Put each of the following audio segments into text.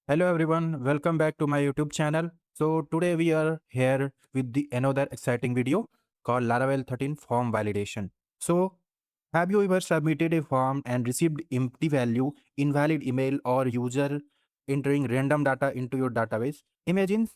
Hello everyone, welcome back to my YouTube channel. So today we are here with the another exciting video called Laravel 13 form validation. So have you ever submitted a form and received empty value, invalid email or user entering random data into your database? Imagine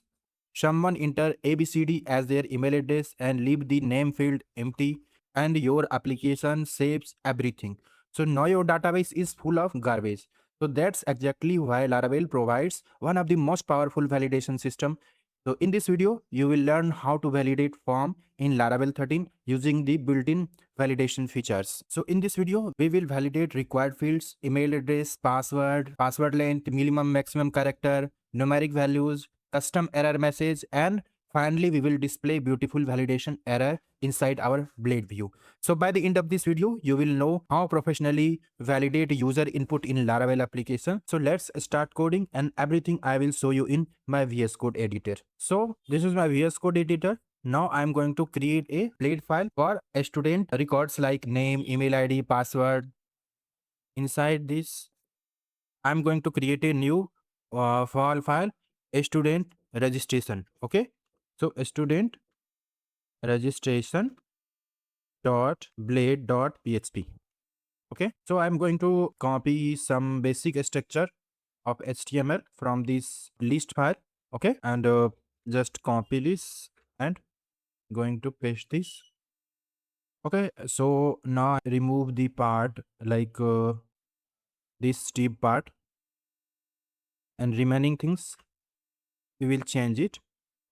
someone enter ABCD as their email address and leave the name field empty and your application saves everything. So now your database is full of garbage. So that's exactly why Laravel provides one of the most powerful validation system. So in this video, you will learn how to validate form in Laravel 13 using the built-in validation features. So in this video, we will validate required fields, email address, password, password length, minimum maximum character, numeric values, custom error message, and finally we will display beautiful validation error inside our blade view. So by the end of this video, you will know how professionally validate user input in Laravel application. So let's start coding, and everything I will show you in my VS Code editor. So this is my VS Code editor. Now I'm going to create a blade file for a student records like name, email ID, password. Inside this, I'm going to create a new file, a student registration. Okay. So a student registration dot blade dot php. Okay, so I'm going to copy some basic structure of HTML from this list file. Okay, and just copy this and going to paste this. Okay, so now I remove the part like this steep part, and remaining things we will change it.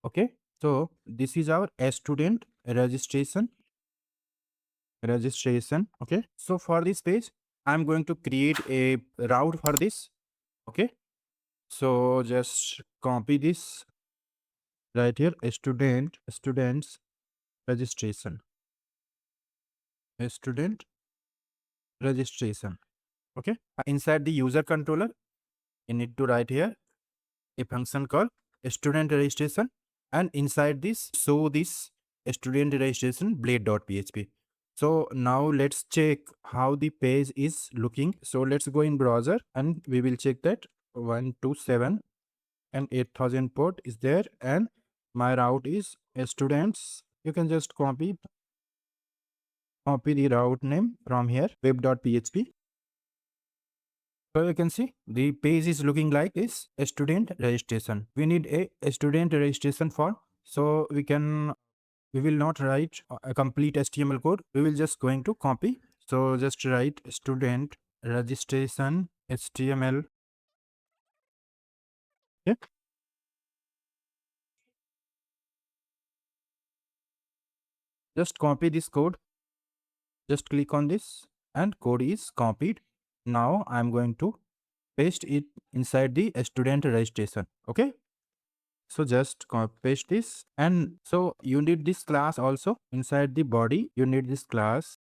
Okay, so this is our student registration. Okay, so for this page I'm going to create a route for this. Okay, so just copy this right here, students registration, a student registration. Okay, inside the user controller you need to write here a function called student registration, and inside this show this student registration blade.php. So now let's check how the page is looking. So let's go in browser and we will check that 127 and 8000 port is there, and my route is students. You can just copy the route name from here, web.php. So you can see the page is looking like this student registration. We need a student registration form, so we will not write a complete HTML code. We will just going to copy. So just write student registration HTML. Okay. Just copy this code. Just click on this and code is copied. Now I'm going to paste it inside the student registration. Okay. So just paste this, and so you need this class also inside the body. You need this class.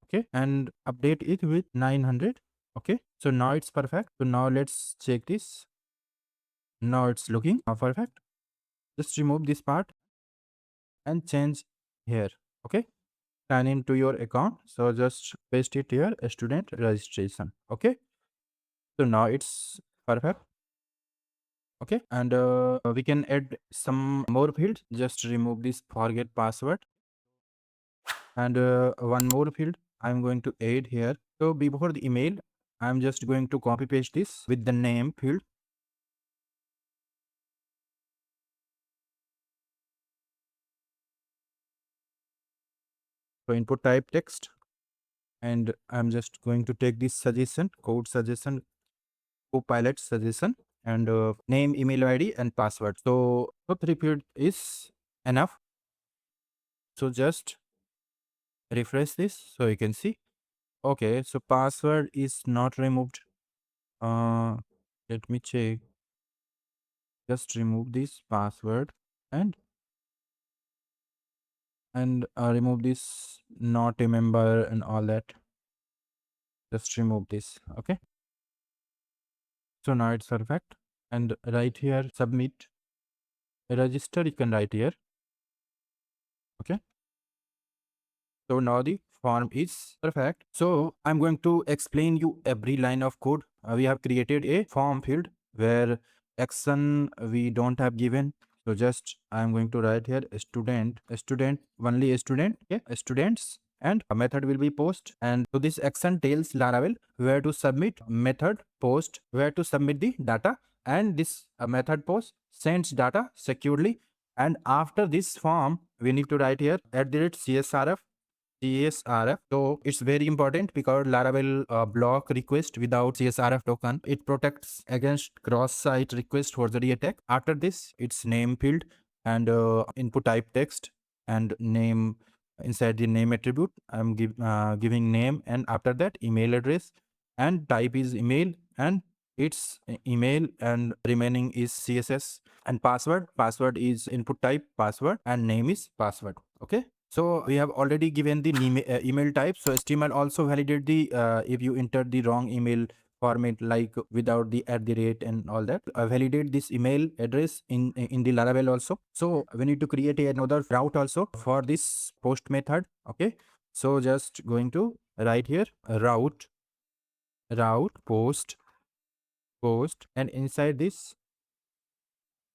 Okay, and update it with 900. Okay, so now it's perfect. So now let's check this. Now it's looking perfect. Just remove this part and change here. Okay, sign into your account. So just paste it here, student registration. Okay, so now it's perfect. Okay, and we can add some more fields. Just remove this forget password, and one more field I'm going to add here. So before the email, I'm just going to copy paste this with the name field. So input type text, and I'm just going to take this suggestion, code suggestion, copilot suggestion, and name, email ID, and password. So three field is enough. So just refresh this so you can see. Okay, so password is not removed. Let me check. Just remove this password and remove this not a member and all that. Just remove this. Okay, so now it's perfect. And right here submit register, you can write here. Okay, so now the form is perfect. So I'm going to explain you every line of code. We have created a form field where action we don't have given. So just I'm going to write here a student, only a student, okay, students, and a method will be post. And so this action tells Laravel where to submit, method post where to submit the data, and this method post sends data securely. And after this form, we need to write here @CSRF. So it's very important because Laravel block request without CSRF token. It protects against cross-site request forgery attack. After this, it's name field and input type text and name inside the name attribute. I'm giving name, and after that email address, and type is email, and it's email, and remaining is CSS, and password is input type password, and name is password. Okay, so we have already given the email type. So HTML also validate the if you enter the wrong email format, like without the @ and all that, validate this email address in the Laravel also. So we need to create another route also for this post method. Okay, so just going to write here route post, and inside this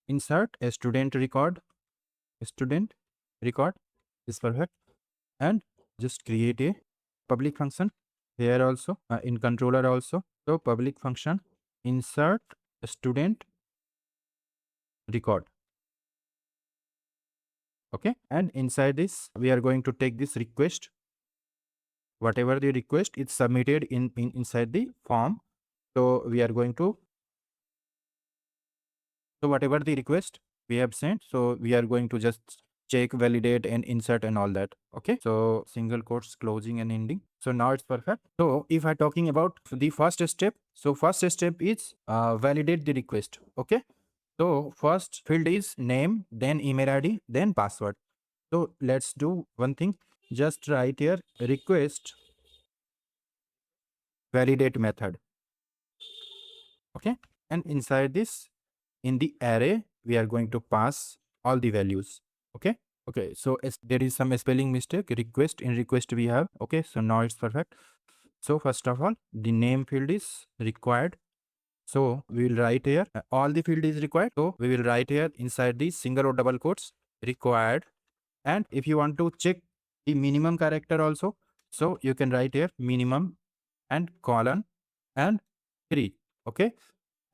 insert a student record is perfect. And just create a public function here also, in controller also. So public function insert student record. Okay, and inside this we are going to take this request, whatever the request is submitted inside the form. So we are going to, so whatever the request we have sent, so we are going to just check, validate, and insert and all that. Okay, so single quotes closing and ending. So now it's perfect. So if I'm talking about the first step, so first step is validate the request. Okay, so first field is name, then email ID, then password. So let's do one thing. Just write here request validate method. Okay, and inside this, in the array, we are going to pass all the values. Okay, so there is some spelling mistake. Request, in request we have. Okay, so now it's perfect. So first of all, the name field is required. So we will write here all the field is required. So we will write here inside the single or double quotes required. And if you want to check the minimum character also, so you can write here minimum and colon and 3. Okay,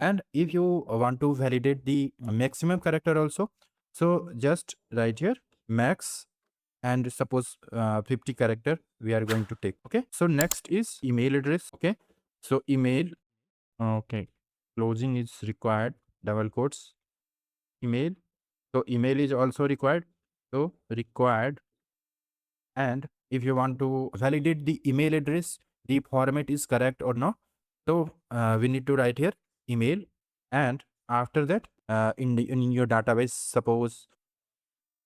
and if you want to validate the maximum character also, so just write here max, and suppose 50 character we are going to take. Okay, so next is email address. Okay, so email, okay, closing is required, double quotes, email. So email is also required, so required. And if you want to validate the email address, the format is correct or not, so we need to write here email. And after that, in your database, suppose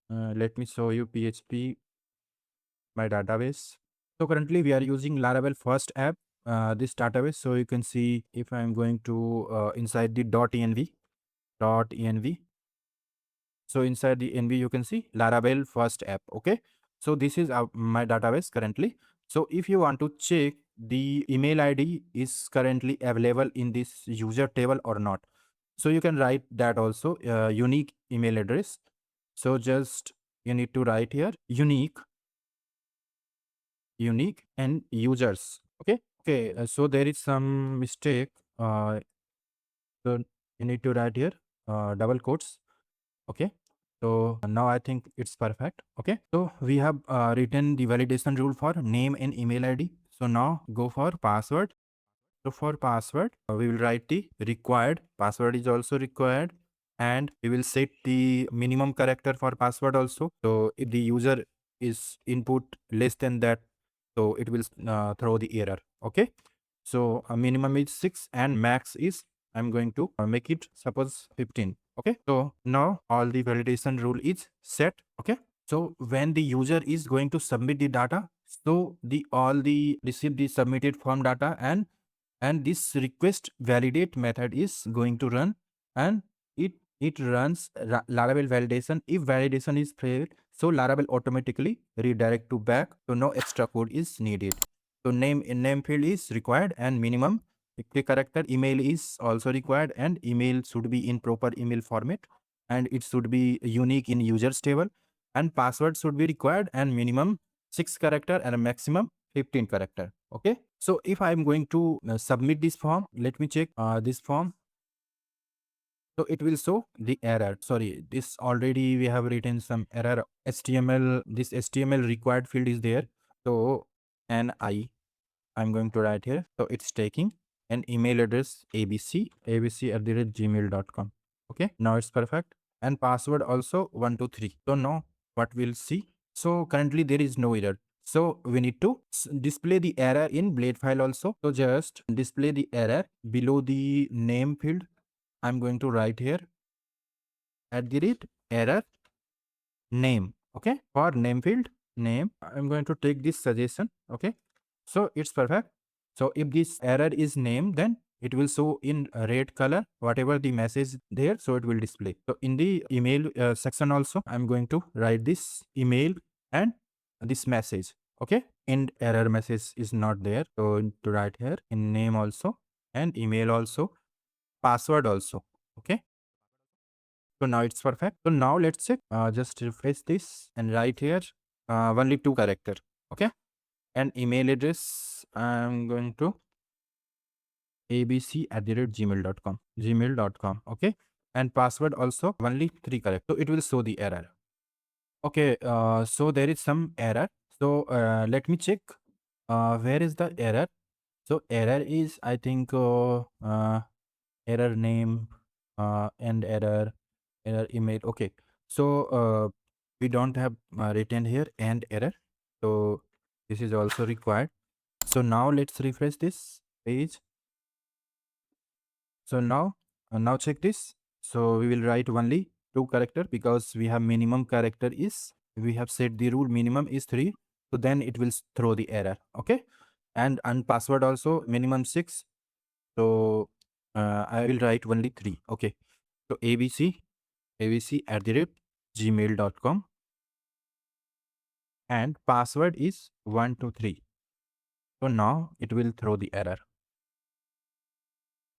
let me show you PHP my database. So currently we are using Laravel first app, this database. So you can see, if I'm going to inside the .env, so inside the env you can see Laravel first app. Okay, so this is my database currently. So if you want to check the email ID is currently available in this user table or not, so you can write that also, unique email address. So just you need to write here unique and users. Okay, so there is some mistake. So you need to write here double quotes. Okay, so now I think it's perfect. Okay, so we have written the validation rule for name and email ID. So now go for password. So for password, we will write the required. Password is also required, and we will set the minimum character for password also. So if the user is input less than that, so it will throw the error. Okay, so a minimum is 6 and max is, I'm going to make it suppose 15. Okay, so now all the validation rule is set. Okay, so when the user is going to submit the data, so the all the receive the submitted form data, and this request validate method is going to run, and it runs Laravel validation. If validation is failed, So Laravel automatically redirect to back, so no extra code is needed. So name field is required and minimum 50 character. Email is also required and email should be in proper email format and it should be unique in users table, and password should be required and minimum 6 character and a maximum 15 character. Okay. So if I'm going to submit this form, let me check this form. So it will show the error. Sorry, this already we have written some error. HTML, this HTML required field is there. So I'm going to write here. So it's taking an email address abc@gmail.com. Okay, now it's perfect. And password also 123. So now what we'll see. So currently there is no error. So we need to display the error in blade file also. So just display the error below the name field. I'm going to write here @error name. Okay, for name field name, I'm going to take this suggestion. Okay, so it's perfect. So if this error is name, then it will show in a red color whatever the message there, so it will display. So in the email section also, I'm going to write this email and this message. Okay, and error message is not there, so to write here in name also and email also, password also. Okay, so now it's perfect. So now let's check. Just refresh this and write here only 2 character. Okay. And email address, I'm going to abc@gmail.com. Gmail.com. Okay. And password also only 3 character. So it will show the error. Okay. So there is some error. So let me check. Where is the error? So error is, I think, error name and error email. Okay. So we don't have written here and error. So this is also required. So now let's refresh this page. So now check this. So we will write only 2 character because we have minimum character is, we have set the rule minimum is 3. So then it will throw the error. Okay. And password also minimum 6. So I will write only 3. Okay. So abc@gmail.com and password is 123. So now it will throw the error.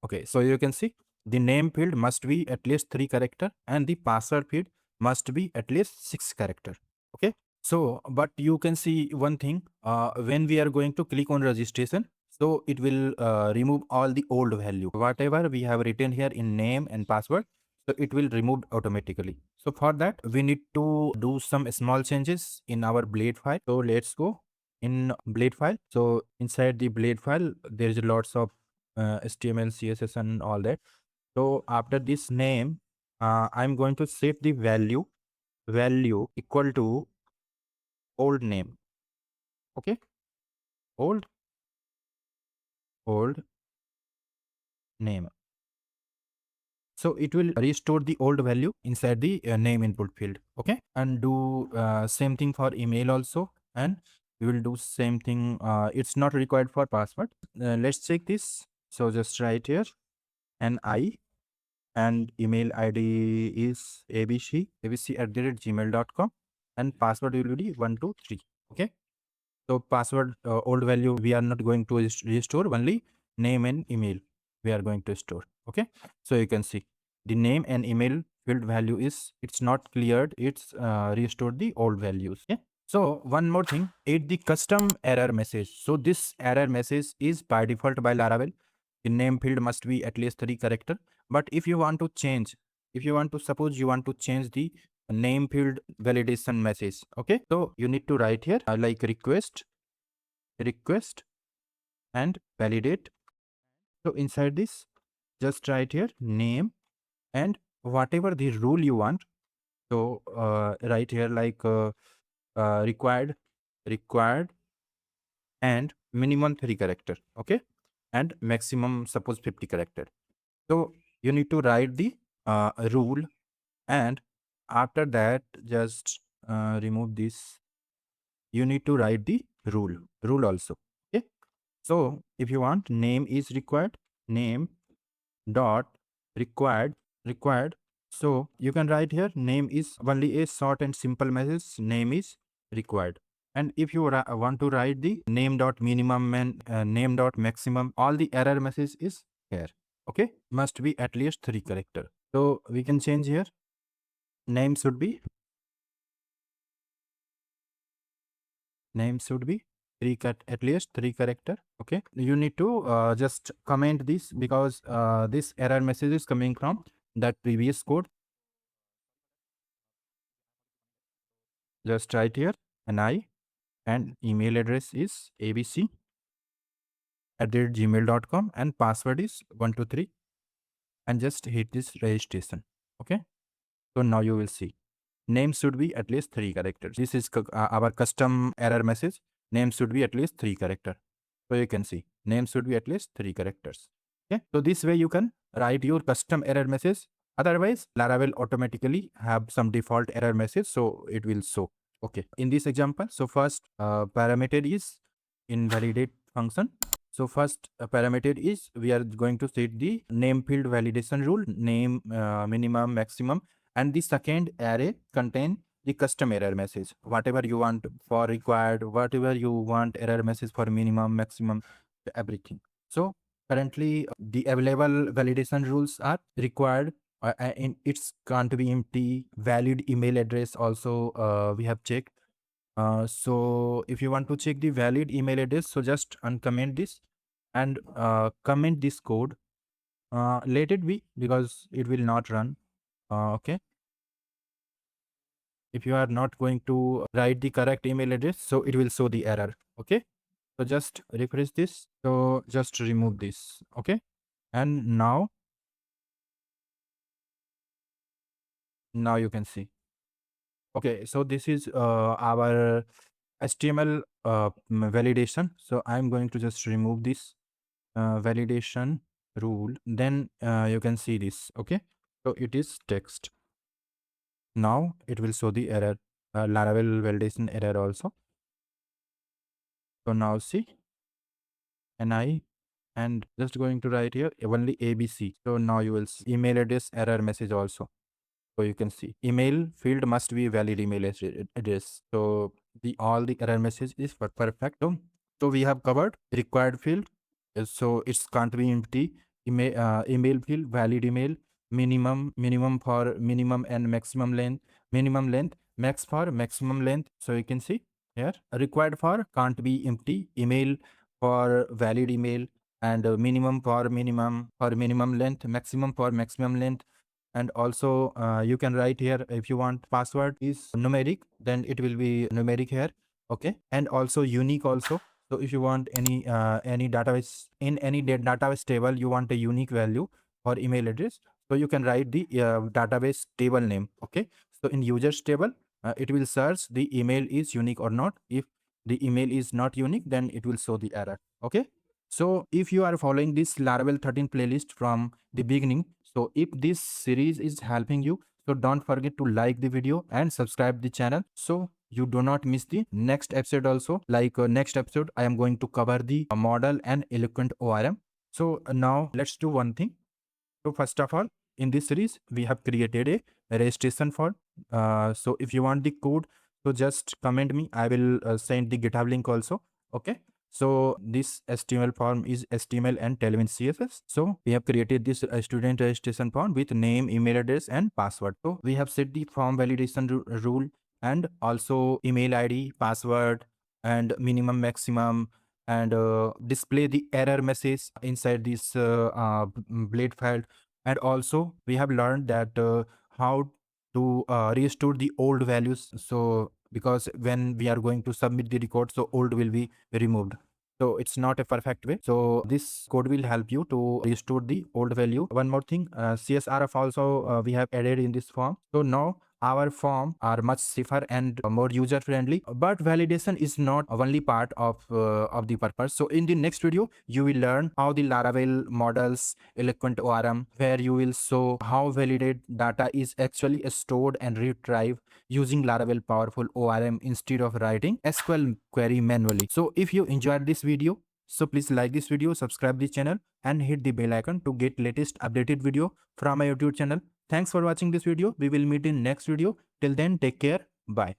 Okay, so you can see the name field must be at least 3 character and the password field must be at least 6 character. Okay, so but you can see one thing, when we are going to click on registration, so it will remove all the old value whatever we have written here in name and password. So it will remove automatically. So for that we need to do some small changes in our blade file. So let's go in blade file. So inside the blade file there is lots of HTML, CSS and all that. So after this name, I'm going to set the value equal to old name. Okay, old name. So it will restore the old value inside the name input field. Okay, and do same thing for email also, and we will do same thing. It's not required for password. Let's check this. So just write here and email ID is abc@gmail.com and password will be 123. Okay. So password old value we are not going to restore, only name and email we are going to store. Okay. So you can see the name and email field value is, it's not cleared, it's restored the old values. Yeah. So one more thing, add the custom error message. So this error message is by default by Laravel. The name field must be at least 3 character. But if you want to change, if you want to, suppose you want to change the name field validation message. Okay. So you need to write here like request and validate. So inside this, just write here name and whatever the rule you want. So write here like required and minimum 3 character. Okay. And maximum suppose 50 character. So you need to write the rule, and after that just remove this. You need to write the rule also. Okay. So if you want, name is required, name dot required So you can write here name is only a short and simple message. Name is required. And if you want to write the name dot minimum and name dot maximum, all the error message is here. Okay, must be at least 3 character. So we can change here. Name should be at least 3 character. Okay, you need to just comment this because this error message is coming from that previous code. Just write here ni and email address is abc@gmail.com and password is 123 and just hit this registration. Okay, so now you will see name should be at least 3 characters. This is our custom error message. Name should be at least 3 character. So you can see name should be at least 3 characters. Okay, so this way you can write your custom error message. Otherwise, Laravel automatically have some default error message, so it will show. Okay, in this example, so first parameter is invalidate function. So first parameter is we are going to set the name field validation rule, name minimum, maximum, and the second array contain the custom error message. Whatever you want for required, whatever you want error message for minimum, maximum, everything. So currently the available validation rules are required. It's can't be empty. Valid email address also we have checked. So if you want to check the valid email address, so just uncomment this and comment this code. Let it be because it will not run. Okay. If you are not going to write the correct email address, so it will show the error. Okay. So just refresh this. So just remove this. Okay. And now you can see. Okay. So this is our HTML validation. So I'm going to just remove this validation rule. Then you can see this. Okay. So it is text. Now it will show the error, Laravel validation error also. So now see, ni and just going to write here only ABC. So now you will see email address error message also. So you can see email field must be valid email address. So the all the error message is perfect. So we have covered required field. So it's can't be empty. Email field valid email, minimum for minimum and maximum length, minimum length, max for maximum length. So you can see here required for can't be empty, email for valid email, and minimum for minimum length, maximum for maximum length. And also you can write here if you want password is numeric, then it will be numeric here. Okay, and also unique also. So if you want any database in any database table, you want a unique value for email address, so you can write the database table name. Okay, so in users table it will search the email is unique or not. If the email is not unique, then it will show the error. Okay, so if you are following this Laravel 13 playlist from the beginning, so if this series is helping you, so don't forget to like the video and subscribe the channel so you do not miss the next episode also. Like next episode, I am going to cover the model and Eloquent ORM. So now let's do one thing. So first of all, in this series, we have created a registration form. So if you want the code, so just comment me. I will send the GitHub link also. Okay. So this HTML form is HTML and Tailwind CSS. So we have created this student registration form with name, email address, and password. So we have set the form validation rule and also email ID, password, and minimum, maximum, and display the error message inside this blade file. And also we have learned that how to restore the old values. So because when we are going to submit the record, so old will be removed. So it's not a perfect way. So this code will help you to restore the old value. One more thing, CSRF also we have added in this form. So now our form are much safer and more user friendly. But validation is not only part of the purpose. So in the next video, you will learn how the Laravel models, Eloquent ORM, where you will show how validated data is actually stored and retrieved using Laravel powerful ORM instead of writing SQL query manually. So if you enjoyed this video, so please like this video, subscribe this channel, and hit the bell icon to get latest updated video from my YouTube channel. Thanks for watching this video. We will meet in next video. Till then, take care. Bye.